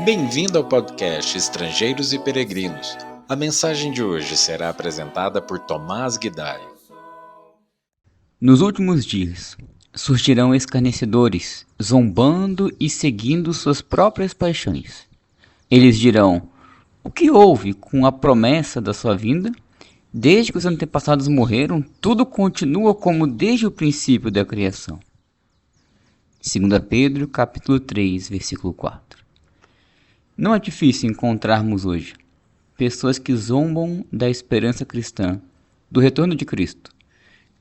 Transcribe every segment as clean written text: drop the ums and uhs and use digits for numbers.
Bem-vindo ao podcast Estrangeiros e Peregrinos. A mensagem de hoje será apresentada por Tomás Guidai. Nos últimos dias, surgirão escarnecedores, zombando e seguindo suas próprias paixões. Eles dirão: o que houve com a promessa da sua vinda? Desde que os antepassados morreram, tudo continua como desde o princípio da criação. 2 Pedro, capítulo 3, versículo 4. Não é difícil encontrarmos hoje pessoas que zombam da esperança cristã, do retorno de Cristo,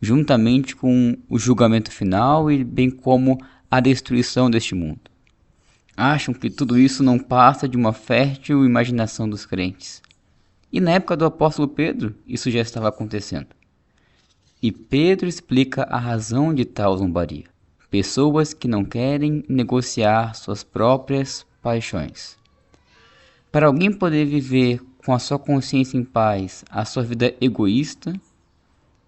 juntamente com o julgamento final e bem como a destruição deste mundo. Acham que tudo isso não passa de uma fértil imaginação dos crentes. E na época do apóstolo Pedro, isso já estava acontecendo. E Pedro explica a razão de tal zombaria. Pessoas que não querem negociar suas próprias paixões. Para alguém poder viver com a sua consciência em paz, a sua vida egoísta,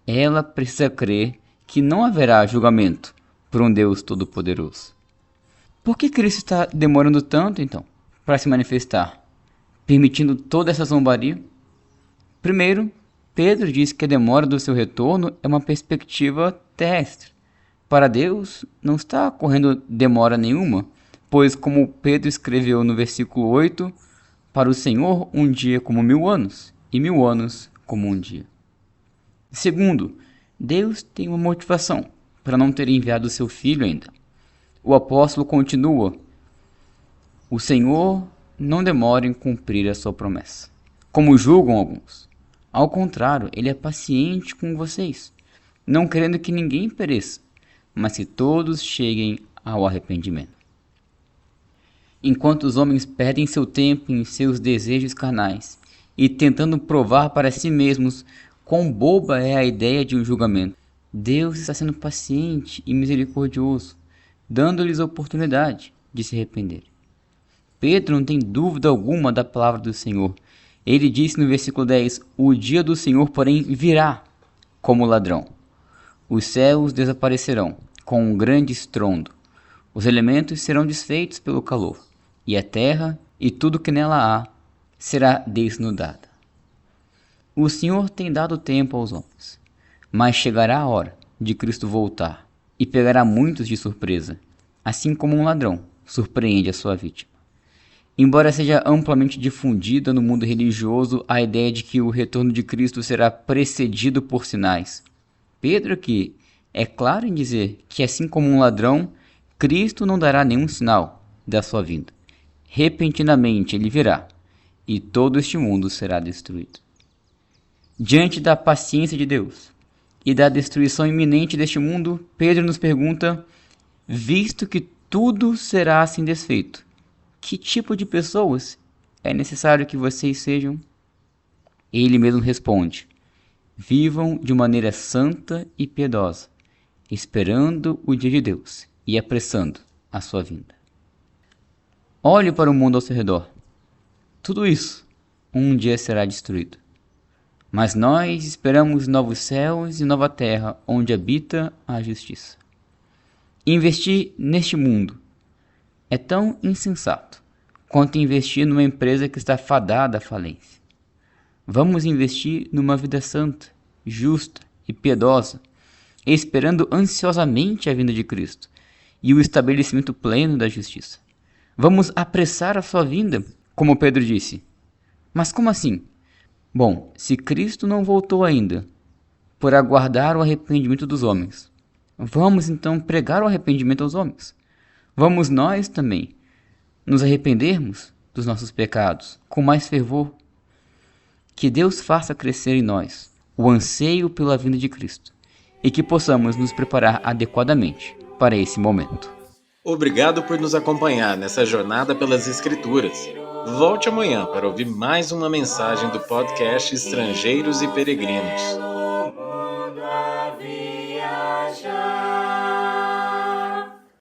ela precisa crer que não haverá julgamento por um Deus Todo-Poderoso. Por que Cristo está demorando tanto, então, para se manifestar, permitindo toda essa zombaria? Primeiro, Pedro diz que a demora do seu retorno é uma perspectiva terrestre. Para Deus, não está ocorrendo demora nenhuma, pois, como Pedro escreveu no versículo 8, para o Senhor um dia como 1000 anos, e 1000 anos como um dia. Segundo, Deus tem uma motivação para não ter enviado seu Filho ainda. O apóstolo continua: o Senhor não demora em cumprir a sua promessa, como julgam alguns. Ao contrário, ele é paciente com vocês, não querendo que ninguém pereça, mas que todos cheguem ao arrependimento. Enquanto os homens perdem seu tempo em seus desejos carnais e tentando provar para si mesmos quão boba é a ideia de um julgamento, Deus está sendo paciente e misericordioso, dando-lhes a oportunidade de se arrepender. Pedro não tem dúvida alguma da palavra do Senhor. Ele disse no versículo 10, o dia do Senhor, porém, virá como ladrão. Os céus desaparecerão com um grande estrondo. Os elementos serão desfeitos pelo calor, e a terra e tudo que nela há será desnudada. O Senhor tem dado tempo aos homens, mas chegará a hora de Cristo voltar e pegará muitos de surpresa, assim como um ladrão surpreende a sua vítima. Embora seja amplamente difundida no mundo religioso a ideia de que o retorno de Cristo será precedido por sinais, Pedro aqui é claro em dizer que, assim como um ladrão, Cristo não dará nenhum sinal da sua vinda. Repentinamente ele virá, e todo este mundo será destruído. Diante da paciência de Deus e da destruição iminente deste mundo, Pedro nos pergunta: visto que tudo será assim desfeito, que tipo de pessoas é necessário que vocês sejam? Ele mesmo responde: vivam de maneira santa e piedosa, esperando o dia de Deus e apressando a sua vinda. Olhe para o mundo ao seu redor. Tudo isso um dia será destruído. Mas nós esperamos novos céus e nova terra onde habita a justiça. Investir neste mundo é tão insensato quanto investir numa empresa que está fadada à falência. Vamos investir numa vida santa, justa e piedosa, esperando ansiosamente a vinda de Cristo e o estabelecimento pleno da justiça. Vamos apressar a sua vinda, como Pedro disse. Mas como assim? Bom, se Cristo não voltou ainda, por aguardar o arrependimento dos homens, vamos então pregar o arrependimento aos homens. Vamos nós também nos arrependermos dos nossos pecados com mais fervor. Que Deus faça crescer em nós o anseio pela vinda de Cristo e que possamos nos preparar adequadamente para esse momento. Obrigado por nos acompanhar nessa jornada pelas Escrituras. Volte amanhã para ouvir mais uma mensagem do podcast Estrangeiros e Peregrinos.